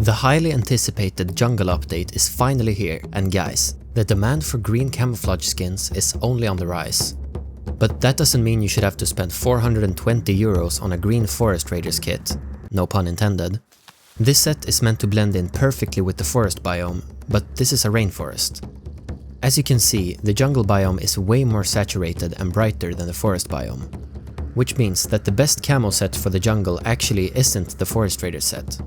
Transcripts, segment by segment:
The highly anticipated Jungle update is finally here, and guys, the demand for green camouflage skins is only on the rise. But that doesn't mean you should have to spend 420 euros on a green Forest Raiders kit, no pun intended. This set is meant to blend in perfectly with the forest biome, but this is a rainforest. As you can see, the jungle biome is way more saturated and brighter than the forest biome, which means that the best camo set for the jungle actually isn't the Forest Raiders set.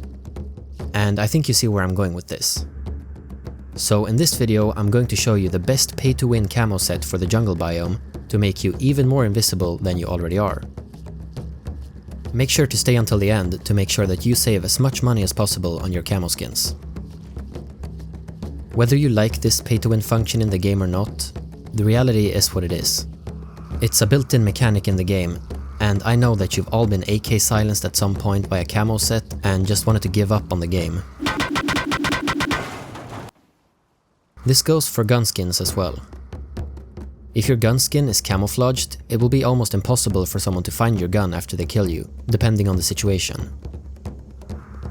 And I think you see where I'm going with this. So in this video I'm going to show you the best pay-to-win camo set for the jungle biome to make you even more invisible than you already are. Make sure to stay until the end to make sure that you save as much money as possible on your camo skins. Whether you like this pay-to-win function in the game or not, the reality is what it is. It's a built-in mechanic in the game, and I know that you've all been AK silenced at some point by a camo set and just wanted to give up on the game. This goes for gun skins as well. If your gun skin is camouflaged, it will be almost impossible for someone to find your gun after they kill you, depending on the situation.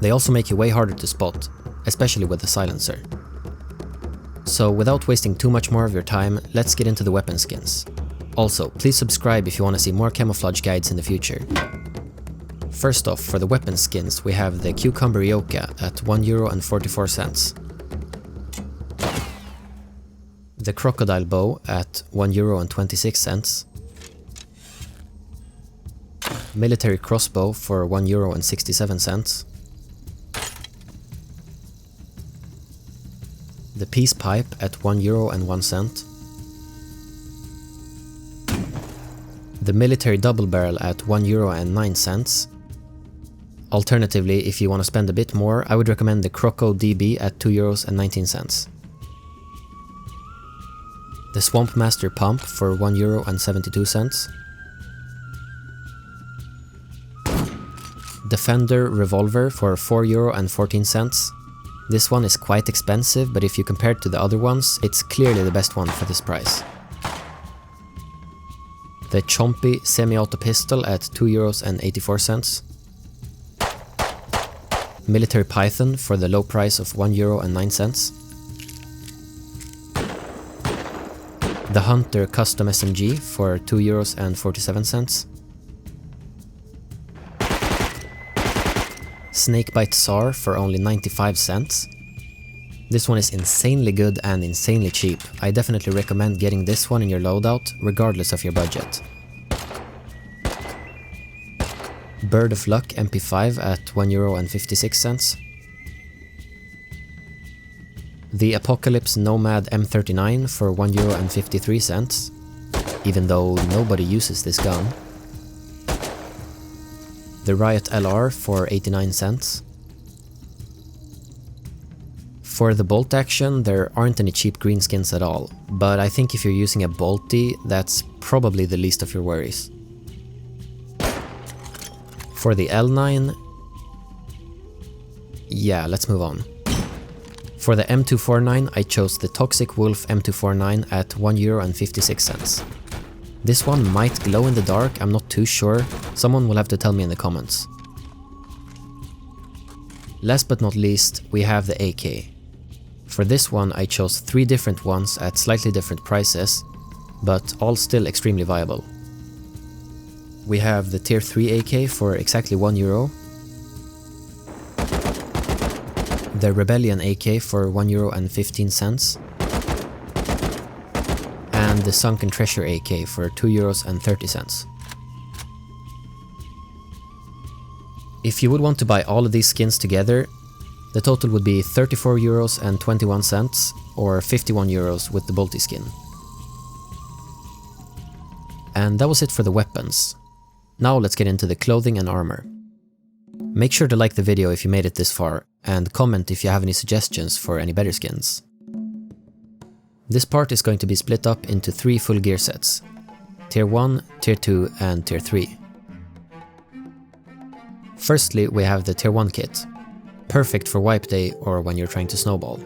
They also make you way harder to spot, especially with the silencer. So without wasting too much more of your time, let's get into the weapon skins. Also, please subscribe if you want to see more camouflage guides in the future. First off, for the weapon skins, we have the Cucumber Yoka at €1.44. The Crocodile Bow at €1.26. Military Crossbow for €1.67. The Peace Pipe at €1.01. The Military Double Barrel at €1.09. Alternatively, if you want to spend a bit more, I would recommend the Croco DB at €2.19. The Swamp Master Pump for €1.72. Defender Revolver for €4.14. This one is quite expensive, but if you compare it to the other ones, it's clearly the best one for this price. The Chompy Semi-Auto Pistol at €2.84. Military Python for the low price of €1.09. The Hunter Custom SMG for €2.47. Snakebite SAR for only 95 cents. This one is insanely good and insanely cheap. I definitely recommend getting this one in your loadout, regardless of your budget. Bird of Luck MP5 at €1.56. The Apocalypse Nomad M39 for €1.53, even though nobody uses this gun. The Riot LR for 89 cents. For the bolt action, there aren't any cheap green skins at all, but I think if you're using a bolty, that's probably the least of your worries. For the L9, yeah, let's move on. For the M249, I chose the Toxic Wolf M249 at €1.56. This one might glow in the dark, I'm not too sure, someone will have to tell me in the comments. Last but not least, we have the AK. For this one I chose 3 different ones at slightly different prices, but all still extremely viable. We have the Tier 3 AK for exactly €1, the Rebellion AK for €1.15, and the Sunken Treasure AK for €2.30. If you would want to buy all of these skins together, the total would be €34.21 or €51 with the bolty skin. And that was it for the weapons. Now let's get into the clothing and armor. Make sure to like the video if you made it this far, and comment if you have any suggestions for any better skins. This part is going to be split up into 3 full gear sets: Tier 1, Tier 2 and Tier 3. Firstly, we have the Tier 1 kit, perfect for wipe day or when you're trying to snowball.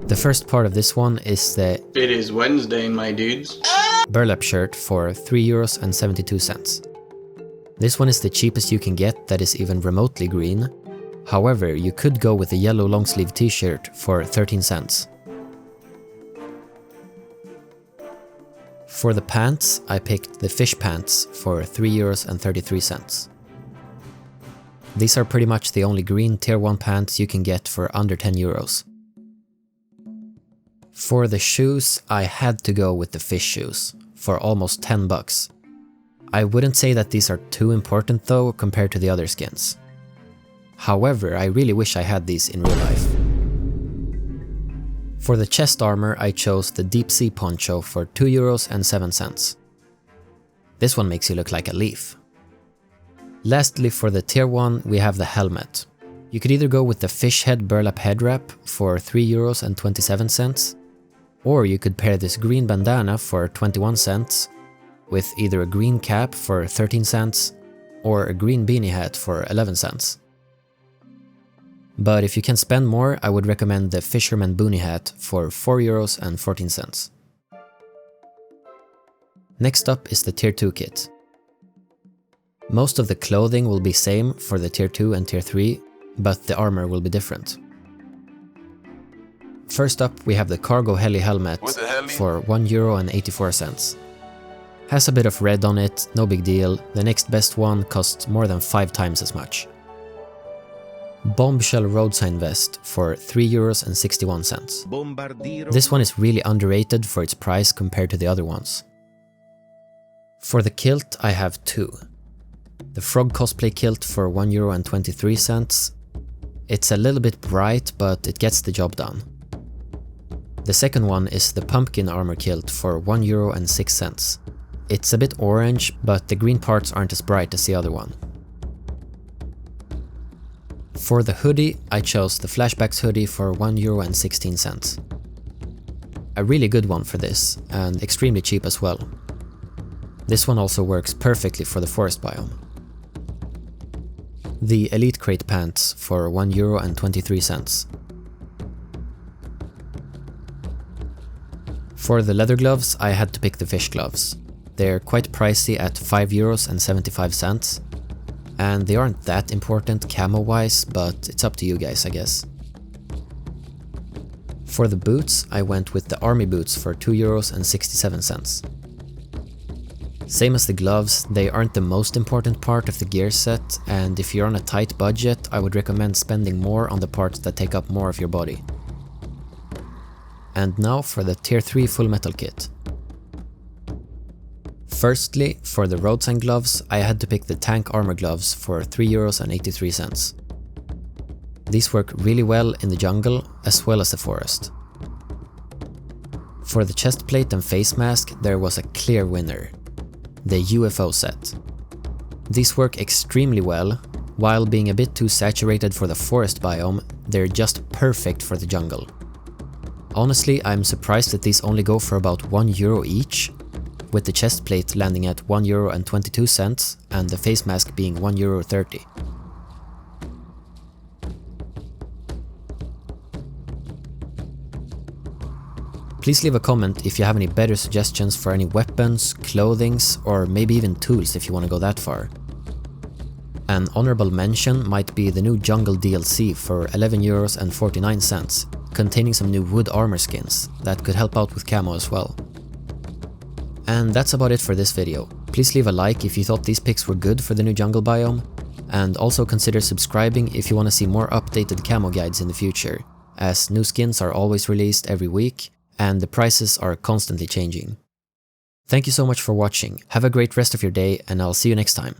The first part of this one is the "It is Wednesday, my dudes" burlap shirt for €3.72. This one is the cheapest you can get that is even remotely green, However, you could go with the yellow long sleeve t-shirt for 13 cents. For the pants, I picked the fish pants for €3.33. These are pretty much the only green tier 1 pants you can get for under €10. For the shoes, I had to go with the fish shoes for almost $10. I wouldn't say that these are too important though compared to the other skins. However, I really wish I had these in real life. For the chest armor, I chose the deep sea poncho for €2.07. This one makes you look like a leaf. Lastly, for the tier 1, we have the helmet. You could either go with the fish head burlap head wrap for €3.27, or you could pair this green bandana for 21 cents with either a green cap for 13 cents or a green beanie hat for 11 cents. But if you can spend more, I would recommend the fisherman boonie hat for €4.14. Next up is the tier 2 kit. Most of the clothing will be same for the tier 2 and tier 3, but the armor will be different. First up, we have the cargo heli helmet for €1.84. Has a bit of red on it, no big deal. The next best one costs more than 5 times as much. Bombshell road sign vest for €3.61. This one is really underrated for its price compared to the other ones. For the kilt, I have two. The frog cosplay kilt for €1.23. It's a little bit bright, but it gets the job done. The second one is the pumpkin armor kilt for €1.06. It's a bit orange, but the green parts aren't as bright as the other one. For the hoodie, I chose the Flashbacks hoodie for €1.16. A really good one for this, and extremely cheap as well. This one also works perfectly for the forest biome. The Elite Crate pants for €1.23. For the leather gloves, I had to pick the fish gloves. They're quite pricey at €5.75. And they aren't that important camo-wise, but it's up to you guys, I guess. For the boots, I went with the army boots for €2.67. Same as the gloves, they aren't the most important part of the gear set, and if you're on a tight budget, I would recommend spending more on the parts that take up more of your body. And now for the tier 3 full metal kit. Firstly, for the road sign gloves, I had to pick the tank armor gloves for €3.83. These work really well in the jungle as well as the forest. For the chest plate and face mask, there was a clear winner. The UFO set. These work extremely well. While being a bit too saturated for the forest biome, they're just perfect for the jungle. Honestly, I'm surprised that these only go for about €1 each, with the chest plate landing at €1.22 and the face mask being €1.30. Please leave a comment if you have any better suggestions for any weapons, clothings, or maybe even tools if you want to go that far. An honorable mention might be the new Jungle DLC for €11.49, containing some new wood armor skins that could help out with camo as well. And that's about it for this video. Please leave a like if you thought these picks were good for the new jungle biome, and also consider subscribing if you want to see more updated camo guides in the future, as new skins are always released every week, and the prices are constantly changing. Thank you so much for watching, have a great rest of your day, and I'll see you next time.